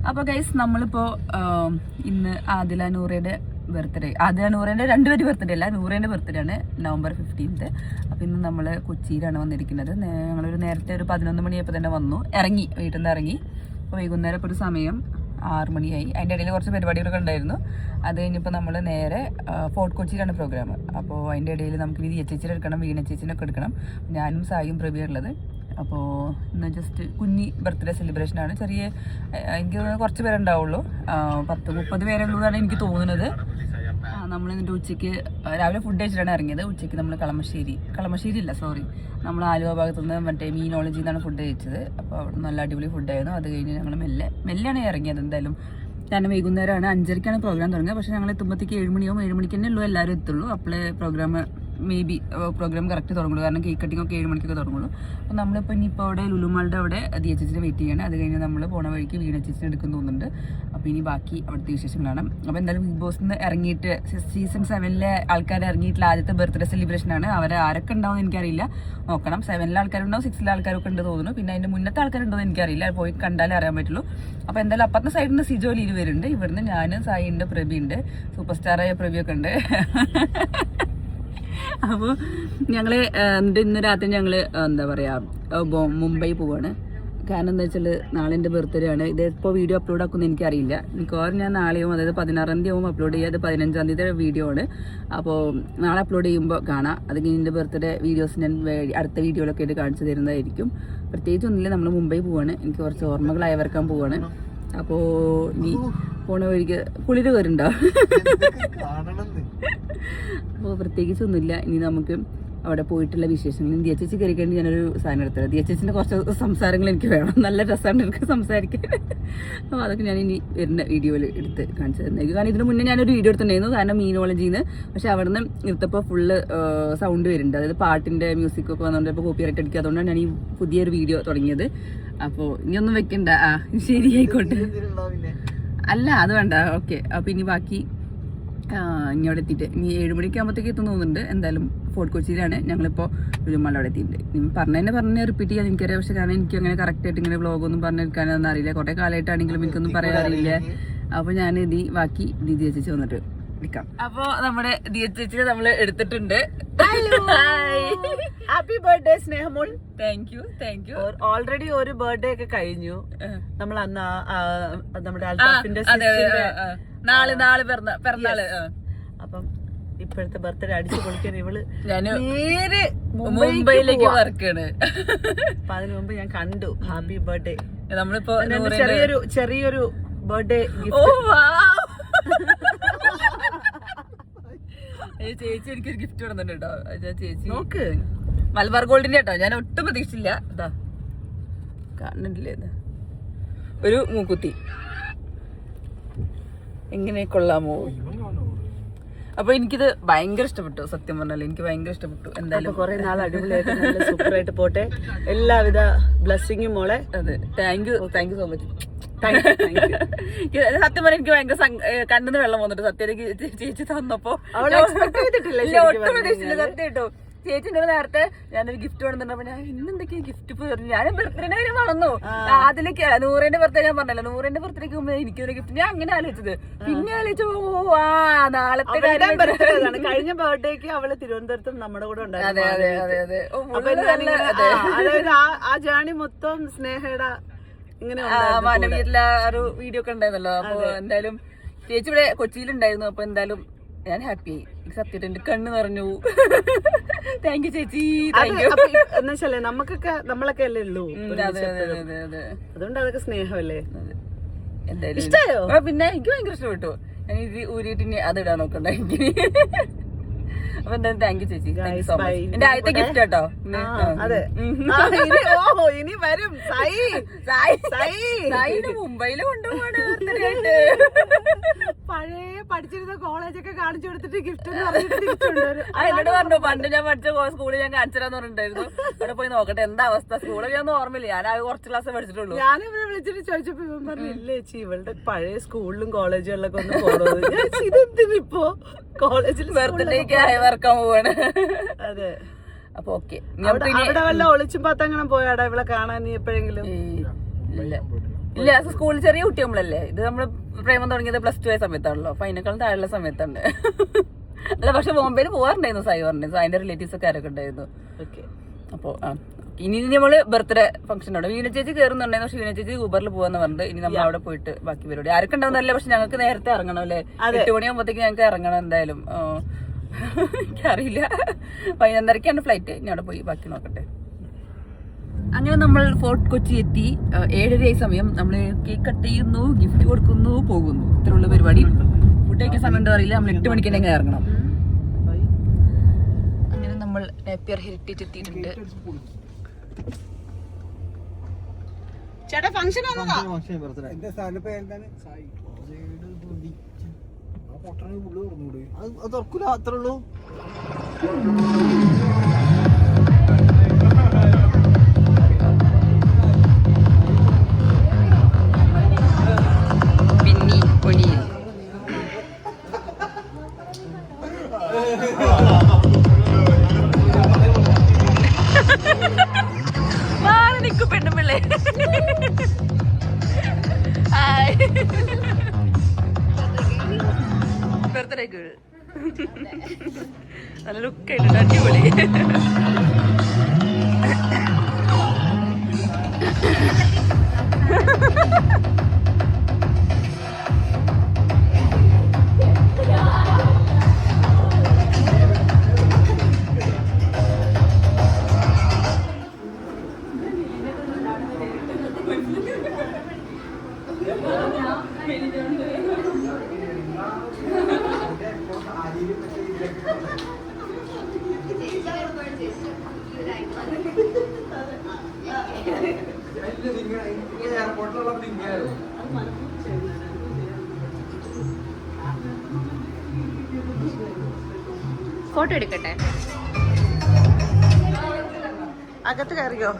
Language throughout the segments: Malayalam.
അപ്പോൾ ഗൈസ് നമ്മളിപ്പോൾ ഇന്ന് ആദില നൂറയുടെ ബർത്ത്ഡേ, ആദില നൂറേൻ്റെ രണ്ടുപേര് ബർത്ത്ഡേ അല്ല, നൂറേൻ്റെ ബർത്ത്ഡേ ആണ് November 15th. അപ്പോൾ ഇന്ന് നമ്മൾ കൊച്ചിയിലാണ് വന്നിരിക്കുന്നത്. ഞങ്ങളൊരു നേരത്തെ ഒരു 11 മണിയായപ്പോൾ തന്നെ വന്നു, വീട്ടിൽ നിന്ന് ഇറങ്ങി. അപ്പോൾ വൈകുന്നേരം ഇപ്പോൾ ഒരു സമയം 6 മണിയായി. അതിൻ്റെ ഇടയിൽ കുറച്ച് പരിപാടികളൊക്കെ ഉണ്ടായിരുന്നു. അത് കഴിഞ്ഞപ്പോൾ നമ്മൾ നേരെ ഫോർട്ട് കൊച്ചിയിലാണ് പ്രോഗ്രാം. അപ്പോൾ അതിൻ്റെ ഇടയിൽ നമുക്ക് ദിയ ചേച്ചിനെ എടുക്കണം, വീണ ചേച്ചിനൊക്കെ എടുക്കണം. ഞാനും സായും പ്രവിയുള്ളത്. അപ്പോൾ ഇന്ന് ജസ്റ്റ് കുഞ്ഞി ബർത്ത്ഡേ സെലിബ്രേഷനാണ്. എനിക്ക് കുറച്ച് പേരുണ്ടാവുള്ളൂ, 10-30 പേരേ ഉള്ളൂ എന്നാണ് എനിക്ക് തോന്നുന്നത്. നമ്മൾ എന്നിട്ട് ഉച്ചയ്ക്ക് രാവിലെ ഫുഡ് കഴിച്ചിട്ടാണ് ഇറങ്ങിയത്. ഉച്ചയ്ക്ക് നമ്മൾ കളമശ്ശേരി ഇല്ല സോറി, നമ്മൾ ആലുവ ഭാഗത്തുനിന്ന് മറ്റേ മീനോളജി എന്നാണ് ഫുഡ് കഴിച്ചത്. അപ്പോൾ അവിടെ നല്ല അടിപൊളി ഫുഡായിരുന്നു. അത് കഴിഞ്ഞ് ഞങ്ങൾ മെല്ലെയാണ് ഇറങ്ങിയത്. എന്തായാലും കാരണം വൈകുന്നേരമാണ്, 5:30ക്കാണ് പ്രോഗ്രാം തുടങ്ങുക. പക്ഷേ ഞങ്ങൾ എത്തുമ്പോഴത്തേക്ക് 7 മണിയാവും. 7 മണിക്ക് തന്നെ ഉള്ളൂ എല്ലാവരും എത്തുള്ളൂ. അപ്പോഴേ പ്രോഗ്രാം കറക്റ്റ് തുടങ്ങുള്ളൂ. കാരണം കേക്ക് കട്ടിങ് ഒക്കെ 7 മണിക്കൊക്കെ തുടങ്ങുള്ളൂ. അപ്പോൾ നമ്മളിപ്പോൾ ഇനിയിപ്പോൾ അവിടെ ലുലുമാളുടെ അവിടെ ദിയ ചേച്ചിനെ വെയിറ്റ് ചെയ്യണം. അത് കഴിഞ്ഞ് നമ്മൾ പോണ വഴിക്ക് വീണ ചേച്ചിനെ എടുക്കും തോന്നുന്നുണ്ട്. അപ്പോൾ ഇനി ബാക്കി അവിടുത്തെ വിശേഷങ്ങളാണ്. അപ്പോൾ എന്തായാലും ബിഗ് ബോസിൽ നിന്ന് ഇറങ്ങിയിട്ട് സീസൺ 7 ആൾക്കാർ ഇറങ്ങിയിട്ടുള്ള ആദ്യത്തെ ബർത്ത്ഡേ സെലിബ്രേഷനാണ്. അവരെ ആരൊക്കെ ഉണ്ടാവും എനിക്കറിയില്ല, നോക്കണം. 7 ആൾക്കാരുണ്ടാവും, 6 ആൾക്കാരൊക്കെ ഉണ്ട് തോന്നുന്നു. പിന്നെ അതിൻ്റെ മുന്നത്തെ ആൾക്കാരുണ്ടോ എന്ന് എനിക്കറിയില്ല, പോയി കണ്ടാലേ അറിയാൻ പറ്റുള്ളൂ. അപ്പോൾ എന്തായാലും അപ്പുറത്തെ സൈഡിൽ നിന്ന് സിജോ ലീവ് വരുന്നുണ്ട്. ഇവിടുന്ന് ഞാൻ, സായി ഉണ്ട്, പ്രഭി ഉണ്ട്, സൂപ്പർ സ്റ്റാറായ പ്രഭിയൊക്കെ ഉണ്ട്. അപ്പോൾ ഞങ്ങൾ ഇന്ന് രാത്രി ഞങ്ങൾ എന്താ പറയുക മുംബൈ പോവാണ്. കാരണം എന്താ വെച്ചാൽ നാളെ എൻ്റെ ബർത്ത്ഡേ ആണ്. ഇതിപ്പോൾ വീഡിയോ അപ്ലോഡ് ആക്കുമെന്ന് എനിക്കറിയില്ല. മിക്കവാറും ഞാൻ നാളെയും, അതായത് 16-ാം തീയതി അപ്ലോഡ് ചെയ്യുക. അത് 15-ാം തീയതി വീഡിയോ ആണ്. അപ്പോൾ നാളെ അപ്ലോഡ് ചെയ്യുമ്പോൾ കാണാം. അത് കഴിഞ്ഞ് എൻ്റെ ബർത്ത്ഡേ വീഡിയോസ് ഞാൻ അടുത്ത വീഡിയോയിലൊക്കെ ആയിട്ട് കാണിച്ചു തരുന്നതായിരിക്കും. പ്രത്യേകിച്ച് ഒന്നുമില്ല, നമ്മൾ മുംബൈ പോവാണ്. എനിക്ക് കുറച്ച് ഓർമ്മകൾ അയവർക്കാൻ പോവാണ്. അപ്പോൾ ഇനി പോണ വഴിക്ക് കുളിര് വരുന്നുണ്ടോ? അപ്പോൾ പ്രത്യേകിച്ചൊന്നുമില്ല. ഇനി നമുക്ക് അവിടെ പോയിട്ടുള്ള വിശേഷങ്ങൾ. ദിയ ചേച്ചി കയറിക്കേണ്ടി ഞാനൊരു സാധനം എടുത്തത്. ദിയ ചേച്ചിൻ്റെ കുറച്ച് സംസാരങ്ങൾ എനിക്ക് വേണം, നല്ല രസമാണ് എനിക്ക് സംസാരിക്കാൻ. അപ്പോൾ അതൊക്കെ ഞാൻ ഇനി വരുന്ന വീഡിയോയിൽ എടുത്ത് കാണിച്ചു തരുന്നതായിരിക്കും. കാരണം ഇതിന് മുന്നേ ഞാനൊരു വീഡിയോ എടുത്തിട്ടുണ്ടായിരുന്നു, കാരണം മീനോളജിന്ന്. പക്ഷെ അവിടെ നിന്ന് എടുത്തപ്പോൾ ഫുള്ള് സൗണ്ട് വരുന്നുണ്ട്, അതായത് പാട്ടിൻ്റെ മ്യൂസിക്കൊക്കെ വന്നുകൊണ്ട് ഇപ്പോൾ കോപ്പി റൈറ്റ് അടിക്കുക. അതുകൊണ്ടാണ് ഞാൻ ഈ പുതിയൊരു വീഡിയോ തുടങ്ങിയത്. അപ്പോൾ ഇനിയൊന്നും വെക്കണ്ട, ശരി ആയിക്കോട്ടെ. അല്ല അത് വേണ്ട, ഓക്കെ. അപ്പോൾ ഇനി ബാക്കി ഇങ്ങോട്ട് എത്തിയിട്ട് ഇനി 7 മണിക്ക് ആകുമ്പോഴത്തേക്ക് എത്തുന്നു തോന്നുന്നുണ്ട്. എന്തായാലും ഫോർട്ട് കൊച്ചിയിലാണ് ഞങ്ങളിപ്പോൾ ലുലുമാൾ അവിടെ എത്തിയിട്ടുണ്ട്. പറഞ്ഞ റിപ്പീറ്റ് ചെയ്യാൻ എനിക്കറിയാം. പക്ഷെ കാരണം എനിക്ക് അങ്ങനെ കറക്റ്റായിട്ട് ഇങ്ങനെ വ്ളോഗൊന്നും പറഞ്ഞെടുക്കാനൊന്നും അറിയില്ല. കുറേ കാലമായിട്ടാണെങ്കിലും എനിക്കൊന്നും പറയാറില്ല. അപ്പോൾ ഞാൻ ബാക്കി ദിയ ചേച്ചി വന്നിട്ട് എടുക്കാം. അപ്പോൾ നമ്മുടെ ദിയ ചേച്ചിനെ നമ്മൾ എടുത്തിട്ടുണ്ട്. Happy birthday Snehamol. Thank you. Already ഒരു ബർത്ത്ഡേ ഒക്കെ കഴിഞ്ഞു. നമ്മൾ അന്ന് നമ്മുടെ നാളെ പിറന്നാള്. അപ്പം ഇപ്പോഴത്തെ ബർത്ത്ഡേ അടിച്ചു പൊളിക്കാൻ ഇവള് നേരെ മുംബൈയിലേക്ക് വർക്കാണ്. അപ്പൊ അതിനു മുമ്പ് ഞാൻ കണ്ടു. Happy birthday. നമ്മളിപ്പോ ചെറിയൊരു ബർത്ത്ഡേ ചേച്ചി എനിക്കൊരു ഗിഫ്റ്റ് കൊടുക്കുന്നുണ്ട് കേട്ടോ. ചേച്ചി നോക്ക്, മലബാർ ഗോൾഡിന്റെ കേട്ടോ. ഞാൻ ഒട്ടും പ്രതീക്ഷിച്ചില്ല. ഇതാ കാണുന്നില്ലേ, ഇത് ഒരു മൂക്കുത്തി. എങ്ങനെ കൊള്ളാമോ? അപ്പൊ എനിക്കിത് ഭയങ്കര ഇഷ്ടപ്പെട്ടു. സത്യം പറഞ്ഞാൽ എനിക്ക് ഭയങ്കര ഇഷ്ടപ്പെട്ടു. എന്തായാലും കുറെ നാൾ അടിപൊളിയായിട്ട് നല്ല സൂപ്പറായിട്ട് പോട്ടെ. എല്ലാവിധ ബ്ലെസ്സിങ്ങും മോളെ. അതെ, താങ്ക് യു സോ മച്ച്. സത്യം പറഞ്ഞാൽ എനിക്ക് ഭയങ്കര കണ്ണിന്ന് വെള്ളം വന്നിട്ട് സത്യം ചേച്ചി തന്നപ്പോ ഒട്ടും പ്രതീക്ഷിച്ചില്ല. സത്യം കേട്ടോ. ചേച്ചിന്റെ നേരത്തെ ഞാനൊരു ഗിഫ്റ്റ് വേണമെന്നുണ്ടപ്പോ ഞാൻ ഇന്നെന്തൊക്കെയാ ഗിഫ്റ്റ് പറഞ്ഞു. ഞാൻ ബർത്ത്ഡേ കാര്യം മറന്നു. അതിലേക്ക് നൂറിന്റെ ബർത്ത്ഡേ ഞാൻ പറഞ്ഞല്ലോ, നൂറിന്റെ ബർത്ത്ഡേക്ക് മുമ്പ് എനിക്കൊരു ഗിഫ്റ്റ് ഞാൻ അങ്ങനെ ആലോചിച്ചത്. പിന്നെ ആലോചിച്ചു നാളത്തെ കഴിഞ്ഞ ബർത്ത്ഡേക്ക് അവള് തിരുവനന്തപുരത്തും നമ്മുടെ കൂടെ ഉണ്ടായിരുന്നു. അതായത് ആ ജേണി മൊത്തം സ്നേഹയുടെ ഇങ്ങനെ മാനവീയത്തിലെ ഒരു വീഡിയോ ഒക്കെ ഉണ്ടായിരുന്നല്ലോ. അപ്പൊ എന്തായാലും ചേച്ചി ഇവിടെ കൊച്ചിയിലുണ്ടായിരുന്നു. അപ്പൊ എന്തായാലും ഞാൻ ഹാപ്പി ആയി. സത്യമായിട്ട് എന്റെ കണ്ണ് നിറഞ്ഞു. താങ്ക് യു ചേച്ചി. എന്നുവെച്ചാലേ നമ്മളൊക്കെ അല്ലേ ഉള്ളൂ. അതുകൊണ്ട് അതൊക്കെ സ്നേഹമല്ലേ. എന്തായാലും ഇഷ്ടമായോ? പിന്നെ എനിക്ക് ഭയങ്കര ഇഷ്ടപ്പെട്ടു. ഞാൻ ഇത് ഊരിയിട്ട് ഇനി അത് ഇടാൻ നോക്കണ്ടെങ്കിൽ. അപ്പൊ എന്തായാലും താങ്ക് യു ചേച്ചി. എന്റെ ആദ്യത്തെ ഗിഫ്റ്റ് കേട്ടോ. അതെ, ഇനി വരും. മുംബൈയില് കൊണ്ടുപോവാണ്. പഴയ പഠിച്ചിരുന്ന കോളേജൊക്കെ കാണിച്ചു കൊടുത്തിട്ട് ഗിഫ്റ്റ് എന്നോട് പറഞ്ഞു. പണ്ട് ഞാൻ പഠിച്ച സ്കൂളിൽ ഞാൻ കാണിച്ചതാന്ന് പറഞ്ഞിട്ടുണ്ടായിരുന്നു. അവിടെ പോയി നോക്കട്ടെ എന്താ അവസ്ഥ. സ്കൂളിൽ ഞാൻ ഓർമ്മയില്ല, ഞാൻ ആ കുറച്ച് ക്ലാസ് പഠിച്ചിട്ടുള്ളൂ. ഞാൻ ഇവിടെ വിളിച്ചിട്ട് ചോദിച്ചപ്പോ ഇവൻ പറഞ്ഞു, ഇല്ലേ ചേച്ചി ഇവളുടെ പഴയ സ്കൂളിലും കോളേജുകളിലൊക്കെ ഒന്ന് പോകുന്നത്. ഇതെന്തിനിപ്പോ കോളേജിൽ ബർത്ത്ഡേക്ക് അയവർക്കാൻ പോവാണ്. അതെ. അപ്പൊ ഓക്കെ, അവിടെ വല്ല ഒളിച്ചും പാത്തങ്ങനെ പോയാടാ ഇവളെ കാണാൻ നീ എപ്പോഴെങ്കിലും? ഇല്ല. ഇല്ല, സ്കൂളിൽ ചെറിയ കുട്ടി നമ്മളല്ലേ. ഇത് നമ്മള് പ്രേമം തുടങ്ങിയത് +2 ആയ സമയത്താണല്ലോ. അപ്പൊ അതിനേക്കാളും താഴെയുള്ള സമയത്താണ്. അല്ല, പക്ഷെ ബോംബെയിൽ പോകാറുണ്ടായിരുന്നു സായി പറഞ്ഞു. സായിന്റെ റിലേറ്റീവ്സ് ഒക്കെ ആരൊക്കെ ഉണ്ടായിരുന്നു. അപ്പൊ ഇനി നമ്മള് ബർത്ത്ഡേ ഫംഗ്ഷൻ ഉണ്ട്. വീണ ചേച്ചി കയറുന്നുണ്ടായിരുന്നു. പക്ഷെ വീണ ചേച്ചി ഊബറിൽ പോവാന്ന് പറഞ്ഞിട്ട് ഇനി നമ്മൾ അവിടെ പോയിട്ട് ബാക്കി പരിപാടി ആരൊക്കെ ഉണ്ടാവുന്നല്ലേ. പക്ഷെ ഞങ്ങൾക്ക് നേരത്തെ ഇറങ്ങണം അല്ലേ, 8 മണിയാകുമ്പോഴത്തേക്ക് ഞങ്ങൾക്ക് ഇറങ്ങണം എന്തായാലും. എനിക്കറിയില്ല, 11:30ക്കാണ് ഫ്ലൈറ്റ്. ഇനി അവിടെ പോയി ബാക്കി നോക്കട്ടെ. അങ്ങനെ നമ്മൾ ഫോർട്ട് കൊച്ചി എത്തി. 7:30 സമയം. നമ്മൾ കേക്ക് കട്ട് ചെയ്യുന്നു, ഗിഫ്റ്റ് കൊടുക്കുന്നു, പോകുന്നു. ഇത്രയുള്ള പരിപാടി. ഫുഡ് കഴിക്കാൻ സമയം എന്താ അറിയില്ല. നമ്മൾ 8 മണിക്ക് തന്നെ ഇറങ്ങണം. അങ്ങനെ നമ്മൾ നേപ്പിയർ ഹെറിറ്റേജ് എത്തിയിട്ടുണ്ട്. ചേട്ടാ ഫംഗ്ഷൻ തുറക്കൂല, അത്രേ ഉള്ളൂ. പിന്നി പൊടി മാറി നിൽക്കും പെണ്ണുമ്പിള്ളേ. ബർത്ത്ഡേ ഗേൾ നല്ല ലുക്കായിട്ടുണ്ട്, അടിപൊളി. ഫോട്ടോ എടുക്കട്ടെ. അകത്ത് കയറിയോ?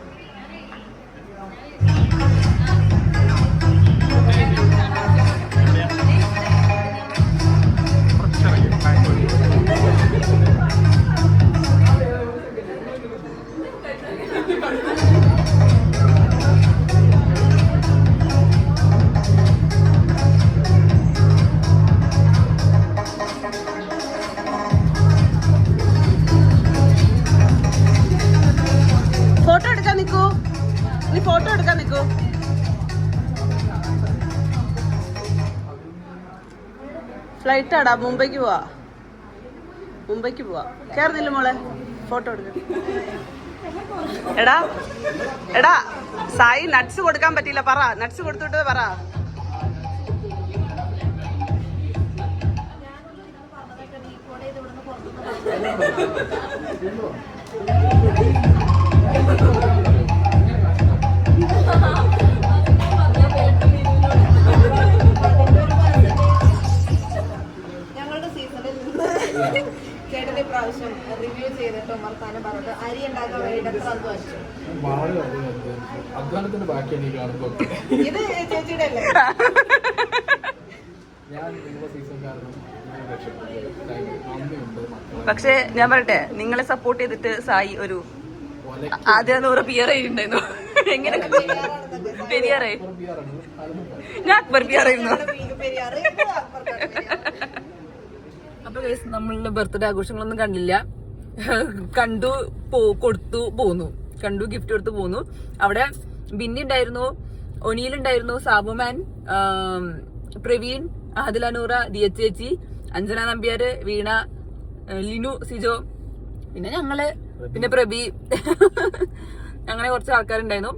ഫോട്ടോ എടുക്കാൻ നിൽക്കൂ. ഫ്ലൈറ്റ് ആടാ, മുംബൈക്ക് പോവാ. കേറുന്നില്ല മോളെ, ഫോട്ടോ എടുക്ക. എടാ എടാ സായി നട്ട്സ് കൊടുക്കാൻ പറ്റില്ല, പറ. നട്ട്സ് കൊടുത്തിട്ട് പറ. ഞങ്ങളുടെ സീസണിൽ നിന്ന് ചേട്ടന്റെ പ്രാവശ്യം റിവ്യൂ ചെയ്തിട്ട് വർത്താനം പറഞ്ഞിട്ട് അരി ഉണ്ടാക്കാൻ വേണ്ടിയിട്ട് എത്ര അധ്വാനത്തിന്റെ ബാക്കിയാണ് ഈ കാണുമ്പോൾ. ഇത് ചേച്ചിയുടെ അല്ലേ? ഞാൻ സീസൺ കാരണം പക്ഷെ ഞാൻ പറയട്ടെ, നിങ്ങളെ സപ്പോർട്ട് ചെയ്തിട്ട് സായി ഒരു ആദ്യം 100 പിയർ ആയിട്ടുണ്ടായിരുന്നു. എങ്ങനെ പെരിയാറേ? ഞാൻ അക്ബർ പിയർ ആയിരുന്നു. അപ്പൊ നമ്മളുടെ ബർത്ത്ഡേ ആഘോഷങ്ങളൊന്നും കണ്ടില്ല. കണ്ടു, കൊടുത്തു പോന്നു. കണ്ടു, ഗിഫ്റ്റ് കൊടുത്തു പോന്നു. അവിടെ ബിന്നി ഉണ്ടായിരുന്നു, ഒനിയിലുണ്ടായിരുന്നു, സാബുമാൻ, പ്രവീൺ, ആദില നൂറ, ദിയ ചേച്ചി, അഞ്ജന നമ്പ്യാര്, വീണ, ലിനു, സിജോ, പിന്നെ ഞങ്ങള്, പിന്നെ പ്രബി, അങ്ങനെ കുറച്ച് ആൾക്കാരുണ്ടായിരുന്നു.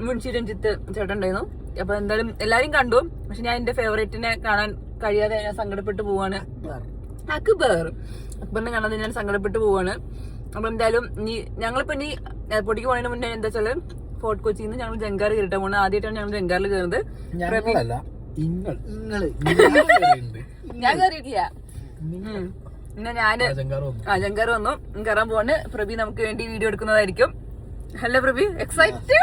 മുൻഷി രഞ്ജിത്ത് ചേട്ടൻ ഉണ്ടായിരുന്നു. അപ്പൊ എന്തായാലും എല്ലാരും കണ്ടു. പക്ഷെ ഞാൻ എന്റെ ഫേവറേറ്റിനെ കാണാൻ കഴിയാതെ ഞാൻ സങ്കടപ്പെട്ടു പോവാണ്. അക്ബറിനെ കാണാതെ ഞാൻ സങ്കടപ്പെട്ടു പോവാണ്. അപ്പൊ എന്തായാലും ഞങ്ങളിപ്പോ ഇനി എയർപോർട്ടിലേക്ക് പോകുന്നതിന് മുന്നേ എന്താ വെച്ചാല് ഫോർട്ട് കൊച്ചിയിൽ നിന്ന് ഞങ്ങൾ ജങ്കാർ കയറിട്ടാ പോകുന്നത്. ആദ്യമായിട്ടാണ് ഞങ്ങൾ ജങ്കാറിൽ കയറുന്നത്. ഞാൻ കയറിയിട്ടില്ല. പിന്നെ ഞാന് ജങ്കാർ വന്നു, കയറാൻ പോവാണ്. പ്രബി നമുക്ക് വേണ്ടി വീഡിയോ എടുക്കുന്നതായിരിക്കും. Hello പ്രബി, excited?